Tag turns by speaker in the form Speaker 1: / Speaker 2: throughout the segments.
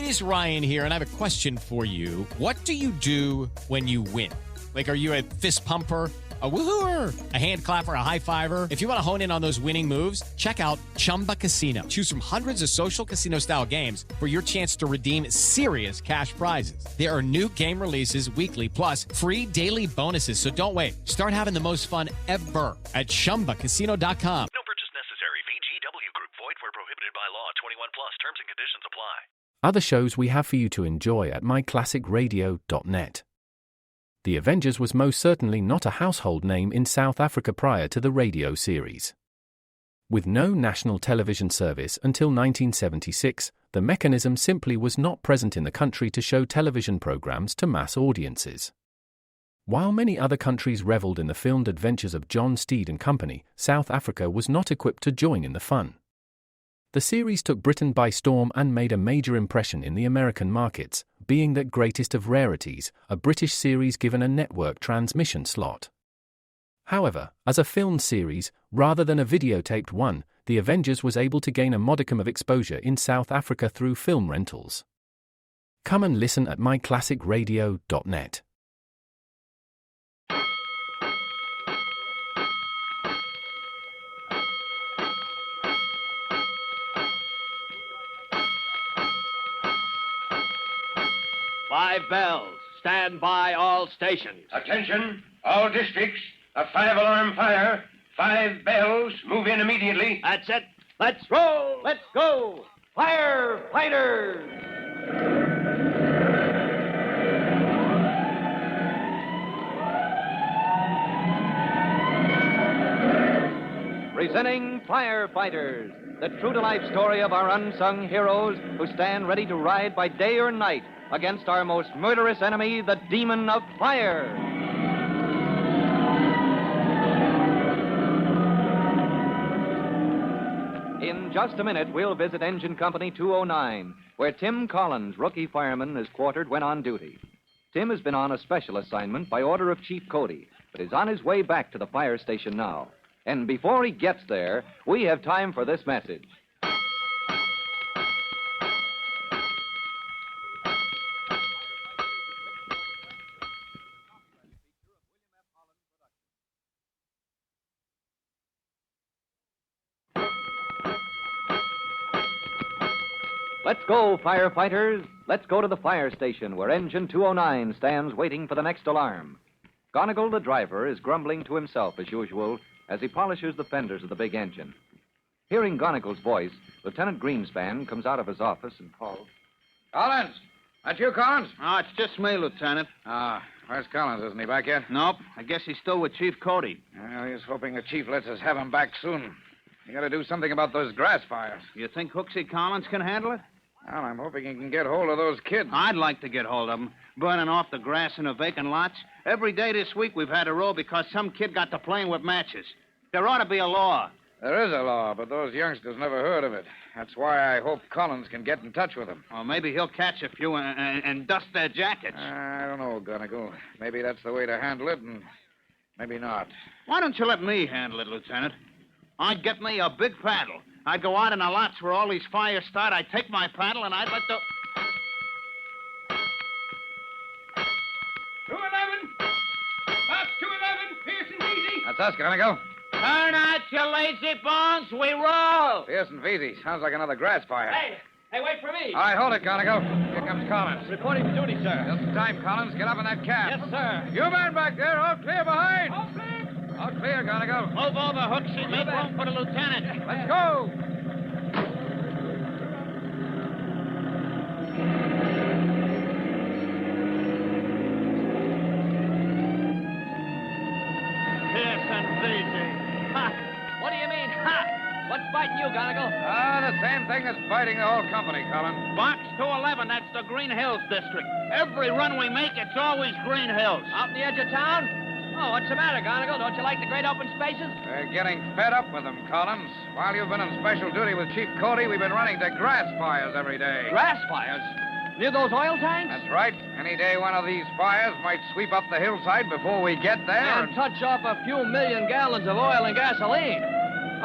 Speaker 1: is Ryan here, and I have a question for you. What do you do when you win? Like, are you a fist pumper, a woo-hooer, a hand clapper, a high-fiver? If you want to hone in on those winning moves, check out Chumba Casino. Choose from hundreds of social casino-style games for your chance to redeem serious cash prizes. There are new game releases weekly, plus free daily bonuses. So don't wait. Start having the most fun ever at ChumbaCasino.com.
Speaker 2: No purchase necessary. VGW Group. Void where prohibited by law. 21 plus. Terms and conditions apply.
Speaker 3: Other shows we have for you to enjoy at myclassicradio.net. The Avengers was most certainly not a household name in South Africa prior to the radio series. With no national television service until 1976, the mechanism simply was not present in the country to show television programs to mass audiences. While many other countries reveled in the filmed adventures of John Steed and company, South Africa was not equipped to join in the fun. The series took Britain by storm and made a major impression in the American markets, being the greatest of rarities, a British series given a network transmission slot. However, as a film series, rather than a videotaped one, The Avengers was able to gain a modicum of exposure in South Africa through film rentals. Come and listen at myclassicradio.net.
Speaker 4: Five bells. Stand by all stations.
Speaker 5: Attention, all districts. A 5-alarm fire. 5 bells. Move in immediately.
Speaker 4: That's it. Let's roll. Let's go. Firefighters. Presenting Firefighters, the true-to-life story of our unsung heroes who stand ready to ride by day or night against our most murderous enemy, the demon of fire. In just a minute, we'll visit Engine Company 209, where Tim Collins, rookie fireman, is quartered when on duty. Tim has been on a special assignment by order of Chief Cody, but is on his way back to the fire station now. And before he gets there, we have time for this message. Let's go, firefighters. Let's go to the fire station where Engine 209 stands waiting for the next alarm. Gonigal, the driver, is grumbling to himself as usual as he polishes the fenders of the big engine. Hearing Gonigal's voice, Lieutenant Greenspan comes out of his office and calls.
Speaker 6: Collins! That you, Collins?
Speaker 7: Oh, it's just me, Lieutenant.
Speaker 6: Where's Collins? Isn't he back yet?
Speaker 7: Nope. I guess he's still with Chief Cody.
Speaker 6: Well, he's hoping the chief lets us have him back soon. You gotta do something about those grass fires.
Speaker 7: You think Hooksy Collins can handle it?
Speaker 6: Well, I'm hoping he can get hold of those kids.
Speaker 7: I'd like to get hold of them. Burning off the grass in the vacant lots. Every day this week we've had a row because some kid got to playing with matches. There ought to be a law.
Speaker 6: There is a law, but those youngsters never heard of it. That's why I hope Collins can get in touch with them.
Speaker 7: Or maybe he'll catch a few and dust their jackets.
Speaker 6: I don't know, Gonigal. Maybe that's the way to handle it, and maybe not.
Speaker 7: Why don't you let me handle it, Lieutenant? I'd get me a big paddle. I'd go out in the lots where all these fires start. I'd take my paddle and I'd let the...
Speaker 5: 211. Box 211. Pearson Veazey.
Speaker 6: That's us, Gonigal.
Speaker 4: Turn out, you lazy bones. We roll.
Speaker 6: Pearson Veazey. Sounds like another grass fire.
Speaker 4: Hey, wait for me.
Speaker 6: All right, hold it, Gonigal. Here comes Collins.
Speaker 4: Reporting for duty, sir.
Speaker 6: Just in time, Collins. Get up in that cab.
Speaker 4: Yes, sir.
Speaker 6: You man back there, all clear behind.
Speaker 4: All clear.
Speaker 6: All clear, Gonigal.
Speaker 7: Move over, Hooksy. Make room for the lieutenant.
Speaker 6: Let's go.
Speaker 7: Pearson Veazey.
Speaker 4: Ha! What do you mean, ha? What's biting you, Gonigal?
Speaker 6: The same thing as fighting the whole company, Collins.
Speaker 7: Box 211, that's the Green Hills district. Every run we make, it's always Green Hills.
Speaker 4: Out in the edge of town? Oh, what's the matter, Gonigal? Don't you like the great open spaces?
Speaker 6: We're getting fed up with them, Collins. While you've been on special duty with Chief Cody, we've been running to grass fires every day.
Speaker 4: Grass fires? Near those oil tanks?
Speaker 6: That's right. Any day one of these fires might sweep up the hillside before we get there.
Speaker 4: And touch off a few million gallons of oil and gasoline.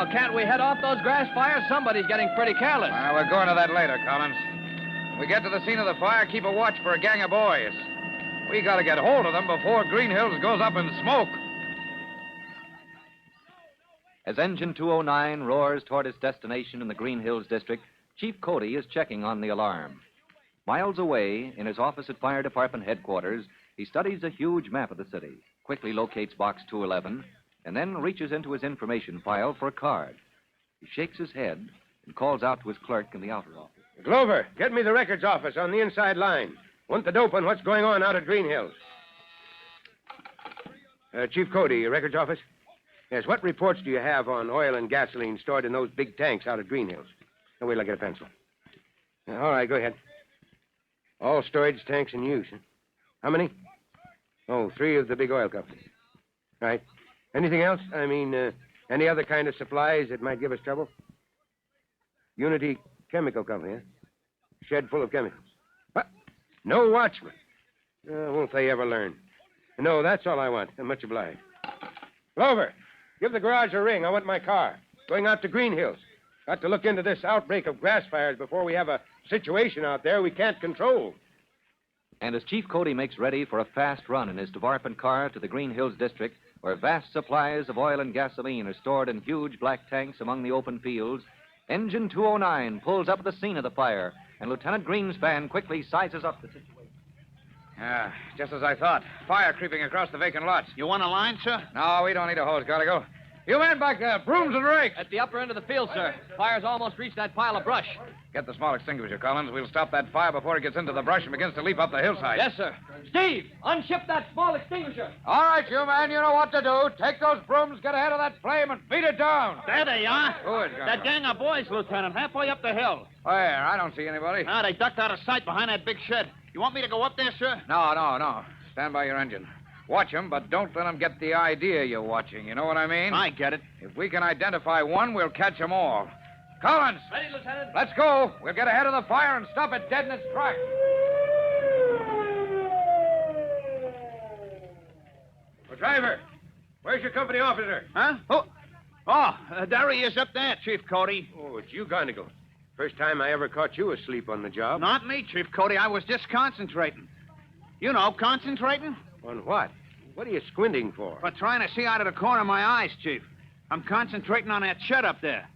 Speaker 4: Oh, can't we head off those grass fires? Somebody's getting pretty careless.
Speaker 6: We're going to that later, Collins. We get to the scene of the fire, keep a watch for a gang of boys. We got to get hold of them before Green Hills goes up in smoke.
Speaker 4: As Engine 209 roars toward its destination in the Green Hills district, Chief Cody is checking on the alarm. Miles away, in his office at Fire Department headquarters, he studies a huge map of the city, quickly locates Box 211, and then reaches into his information file for a card. He shakes his head and calls out to his clerk in the outer office.
Speaker 5: Glover, get me the records office on the inside line. Want the dope on what's going on out at Green Hills. Chief Cody, records office? Yes, what reports do you have on oil and gasoline stored in those big tanks out at Green Hills? Oh, wait till I get a pencil. All right, go ahead. All storage tanks in use, huh? How many? Oh, 3 of the big oil companies. Right. Anything else? I mean, any other kind of supplies that might give us trouble? Unity Chemical Company, huh? Shed full of chemicals. What? No watchman. Won't they ever learn? No, that's all I want. I'm much obliged. Glover, give the garage a ring. I want my car. Going out to Green Hills. Got to look into this outbreak of grass fires before we have a situation out there we can't control.
Speaker 4: And as Chief Cody makes ready for a fast run in his department car to the Green Hills district, where vast supplies of oil and gasoline are stored in huge black tanks among the open fields, Engine 209 pulls up at the scene of the fire, and Lieutenant Greenspan quickly sizes up the situation.
Speaker 6: Yeah, just as I thought. Fire creeping across the vacant lots.
Speaker 7: You want a line, sir?
Speaker 6: No, we don't need a hose, Godigal. You men back there, brooms and rakes.
Speaker 8: At the upper end of the field, sir. Fire's almost reached that pile of brush.
Speaker 6: Get the small extinguisher, Collins. We'll stop that fire before it gets into the brush and begins to leap up the hillside.
Speaker 8: Yes, sir. Steve, unship that small extinguisher.
Speaker 6: All right, you men, you know what to do. Take those brooms, get ahead of that flame, and beat it down.
Speaker 7: There they are.
Speaker 6: Good,
Speaker 7: That gang of boys, Lieutenant, halfway up the hill.
Speaker 6: Where? I don't see anybody.
Speaker 7: Ah, they ducked out of sight behind that big shed. You want me to go up there, sir?
Speaker 6: No. Stand by your engine. Watch them, but don't let them get the idea you're watching. You know what I mean?
Speaker 7: I get it.
Speaker 6: If we can identify one, we'll catch them all. Collins!
Speaker 8: Ready, Lieutenant?
Speaker 6: Let's go. We'll get ahead of the fire and stop it dead in its tracks.
Speaker 5: Well, driver, where's your company officer?
Speaker 7: Huh? There he is up there, Chief Cody.
Speaker 5: Oh, it's you, Gondigal. First time I ever caught you asleep on the job.
Speaker 7: Not me, Chief Cody. I was just concentrating. You know, concentrating?
Speaker 5: On what? What are you squinting for?
Speaker 7: For trying to see out of the corner of my eyes, Chief. I'm concentrating on that shed up there.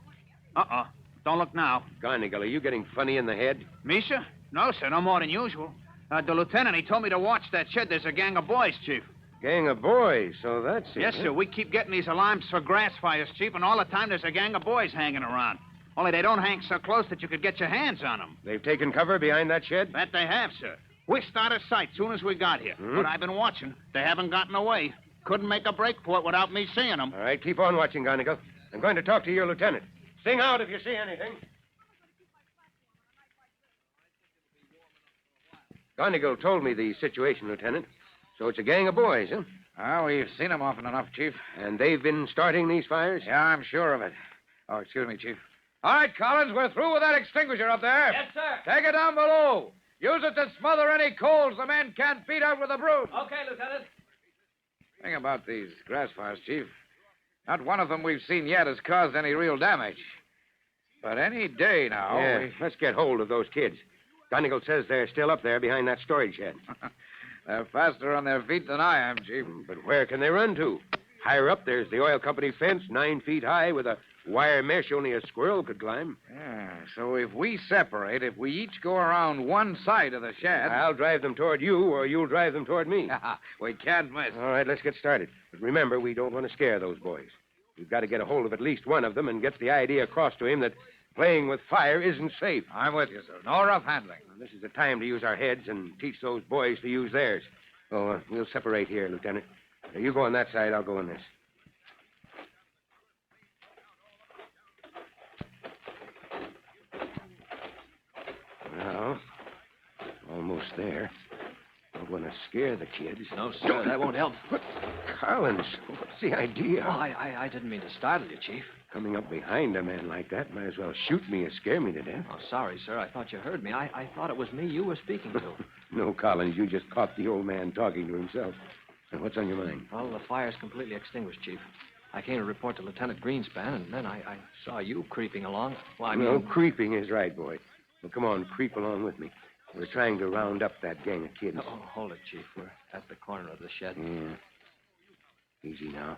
Speaker 7: Uh-oh. Don't look now.
Speaker 5: Gondigal, are you getting funny in the head?
Speaker 7: Me, sir? No, sir. No more than usual. The lieutenant, he told me to watch that shed. There's a gang of boys, Chief.
Speaker 5: Gang of boys, so that's it.
Speaker 7: Yes,
Speaker 5: huh?
Speaker 7: sir. We keep getting these alarms for grass fires, Chief, and all the time there's a gang of boys hanging around. Only they don't hang so close that you could get your hands on them.
Speaker 5: They've taken cover behind that shed?
Speaker 7: That they have, sir. Whisked out of sight soon as we got here. But I've been watching. They haven't gotten away. Couldn't make a break for it without me seeing them.
Speaker 5: All right, keep on watching, Gondigal. I'm going to talk to your lieutenant. Sing out if you see anything. Gondigal told me the situation, Lieutenant. So it's a gang of boys, huh?
Speaker 6: Well, we've seen them often enough, Chief.
Speaker 5: And they've been starting these fires?
Speaker 6: Yeah, I'm sure of it. Oh, excuse me, Chief. All right, Collins, we're through with that extinguisher up there.
Speaker 8: Yes, sir.
Speaker 6: Take it down below. Use it to smother any coals the men can't beat out with a broom.
Speaker 8: Okay, Lieutenant.
Speaker 6: Thing about these grass fires, Chief. Not one of them we've seen yet has caused any real damage. But any day now.
Speaker 5: Yeah, let's get hold of those kids. Gondigal says they're still up there behind that storage shed.
Speaker 6: They're faster on their feet than I am, Chief.
Speaker 5: But where can they run to? Higher up, there's the oil company fence, 9 feet high, with a wire mesh only a squirrel could climb.
Speaker 6: Yeah, so if we separate, if we each go around one side of the shed...
Speaker 5: I'll drive them toward you, or you'll drive them toward me.
Speaker 6: we can't miss.
Speaker 5: All right, let's get started. But remember, we don't want to scare those boys. We've got to get a hold of at least one of them and get the idea across to him that playing with fire isn't safe.
Speaker 6: I'm with you, sir. No rough handling.
Speaker 5: This is the time to use our heads and teach those boys to use theirs. Oh, we'll separate here, Lieutenant. Now, you go on that side, I'll go on this. Well, almost there. Don't want to scare the kids.
Speaker 8: No, sir, that won't help.
Speaker 5: But, Collins, what's the idea?
Speaker 8: Oh, I didn't mean to startle you, Chief.
Speaker 5: Coming up behind a man like that might as well shoot me as scare me to death.
Speaker 8: Oh, sorry, sir. I thought you heard me. I thought it was me you were speaking to.
Speaker 5: No, Collins, you just caught the old man talking to himself. Now, what's on your mind?
Speaker 8: Well, the fire's completely extinguished, Chief. I came to report to Lieutenant Greenspan, and then I saw you creeping along. Well, I mean...
Speaker 5: No, creeping is right, boy. Well, come on, creep along with me. We're trying to round up that gang of kids.
Speaker 8: Oh, hold it, Chief. We're at the corner of the shed.
Speaker 5: Yeah. Easy now.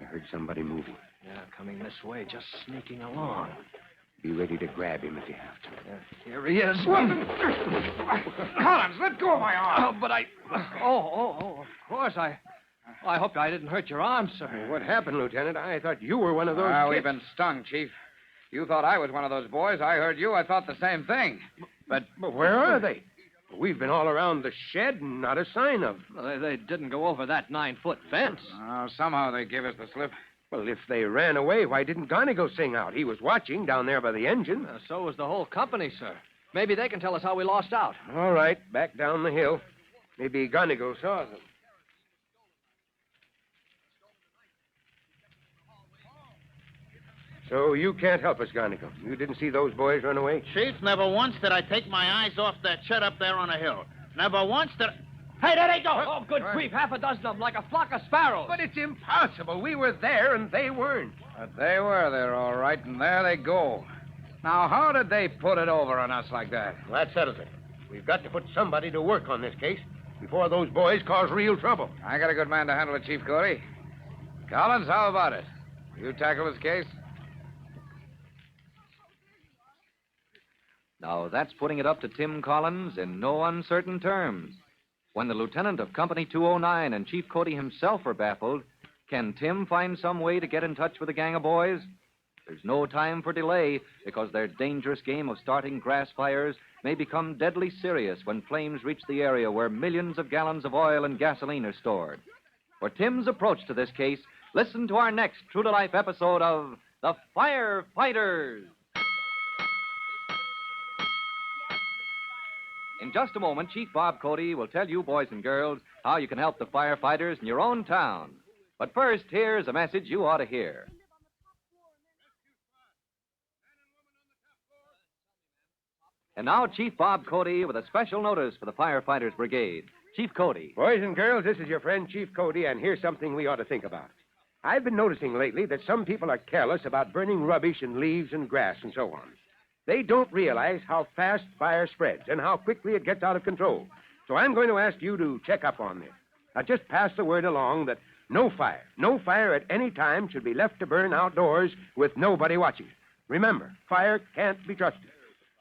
Speaker 5: I heard somebody moving.
Speaker 8: Yeah, coming this way, just sneaking along.
Speaker 5: Be ready to grab him if you have to.
Speaker 8: Yeah, here he is.
Speaker 6: Collins, let go of my arm.
Speaker 8: Oh, but I... Oh, of course. I hope I didn't hurt your arm, sir.
Speaker 5: Hey, what happened, Lieutenant? I thought you were one of those kids.
Speaker 6: We've been stung, Chief. You thought I was one of those boys. I heard you. I thought the same thing.
Speaker 5: But where are they? We've been all around the shed and not a sign of them.
Speaker 8: Well, they didn't go over that 9-foot fence.
Speaker 6: Oh, somehow they gave us the slip.
Speaker 5: Well, if they ran away, why didn't Gonigo sing out? He was watching down there by the engine.
Speaker 8: So was the whole company, sir. Maybe they can tell us how we lost out.
Speaker 5: All right, back down the hill. Maybe Gonigo saw them. So you can't help us, Gonigo. You didn't see those boys run away?
Speaker 7: Chief, never once did I take my eyes off that shed up there on a hill. Never once did... Hey, there they go!
Speaker 8: Oh, good grief. Half a dozen of them, like a flock of sparrows.
Speaker 5: But it's impossible. We were there and they weren't.
Speaker 6: But they were there, all right, and there they go. Now, how did they put it over on us like that?
Speaker 5: Well, that settles it. We've got to put somebody to work on this case before those boys cause real trouble.
Speaker 6: I got a good man to handle it, Chief Cody. Collins, how about it? You tackle this case?
Speaker 4: Now, that's putting it up to Tim Collins in no uncertain terms. When the lieutenant of Company 209 and Chief Cody himself are baffled, can Tim find some way to get in touch with the gang of boys? There's no time for delay, because their dangerous game of starting grass fires may become deadly serious when flames reach the area where millions of gallons of oil and gasoline are stored. For Tim's approach to this case, listen to our next true-to-life episode of The Firefighters. In just a moment, Chief Bob Cody will tell you, boys and girls, how you can help the firefighters in your own town. But first, here's a message you ought to hear. And now, Chief Bob Cody with a special notice for the Firefighters Brigade. Chief Cody.
Speaker 5: Boys and girls, this is your friend Chief Cody, and here's something we ought to think about. I've been noticing lately that some people are careless about burning rubbish and leaves and grass and so on. They don't realize how fast fire spreads and how quickly it gets out of control. So I'm going to ask you to check up on this. Now, just pass the word along that no fire at any time should be left to burn outdoors with nobody watching it. Remember, fire can't be trusted.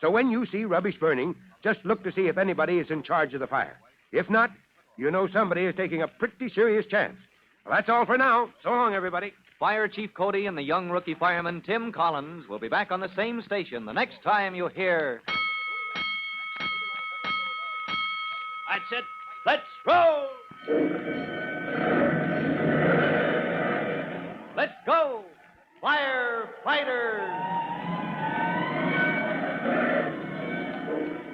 Speaker 5: So when you see rubbish burning, just look to see if anybody is in charge of the fire. If not, you know somebody is taking a pretty serious chance. Well, that's all for now. So long, everybody.
Speaker 4: Fire Chief Cody and the young rookie fireman Tim Collins will be back on the same station the next time you hear...
Speaker 7: That's it. Let's roll!
Speaker 4: Let's go, Firefighters!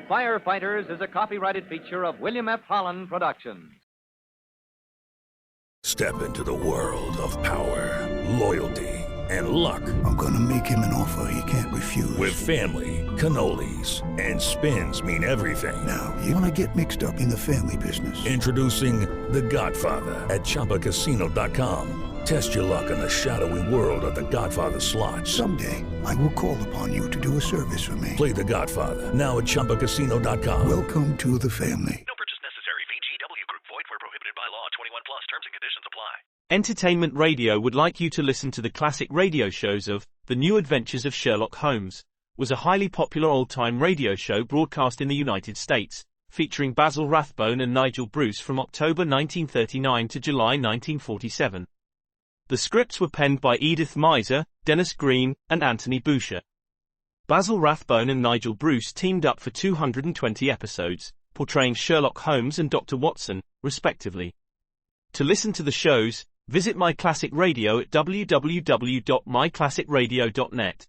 Speaker 4: Firefighters is a copyrighted feature of William F. Holland Productions.
Speaker 9: Step into the world of power, loyalty, and luck.
Speaker 10: I'm gonna make him an offer he can't refuse.
Speaker 9: With family, cannolis, and spins mean everything.
Speaker 10: Now, you wanna get mixed up in the family business.
Speaker 9: Introducing The Godfather at ChumbaCasino.com. Test your luck in the shadowy world of The Godfather slot.
Speaker 10: Someday, I will call upon you to do a service for me.
Speaker 9: Play The Godfather now at ChumbaCasino.com.
Speaker 10: Welcome to the family.
Speaker 2: No purchase necessary. VGW Group. Void where prohibited by law. 21 plus. Terms and conditions apply.
Speaker 11: Entertainment Radio would like you to listen to the classic radio shows of The New Adventures of Sherlock Holmes. Was a highly popular old-time radio show broadcast in the United States, featuring Basil Rathbone and Nigel Bruce from October 1939 to July 1947. The scripts were penned by Edith Meiser, Dennis Green, and Anthony Boucher. Basil Rathbone and Nigel Bruce teamed up for 220 episodes, portraying Sherlock Holmes and Dr. Watson, respectively. To listen to the shows, visit My Classic Radio at www.myclassicradio.net.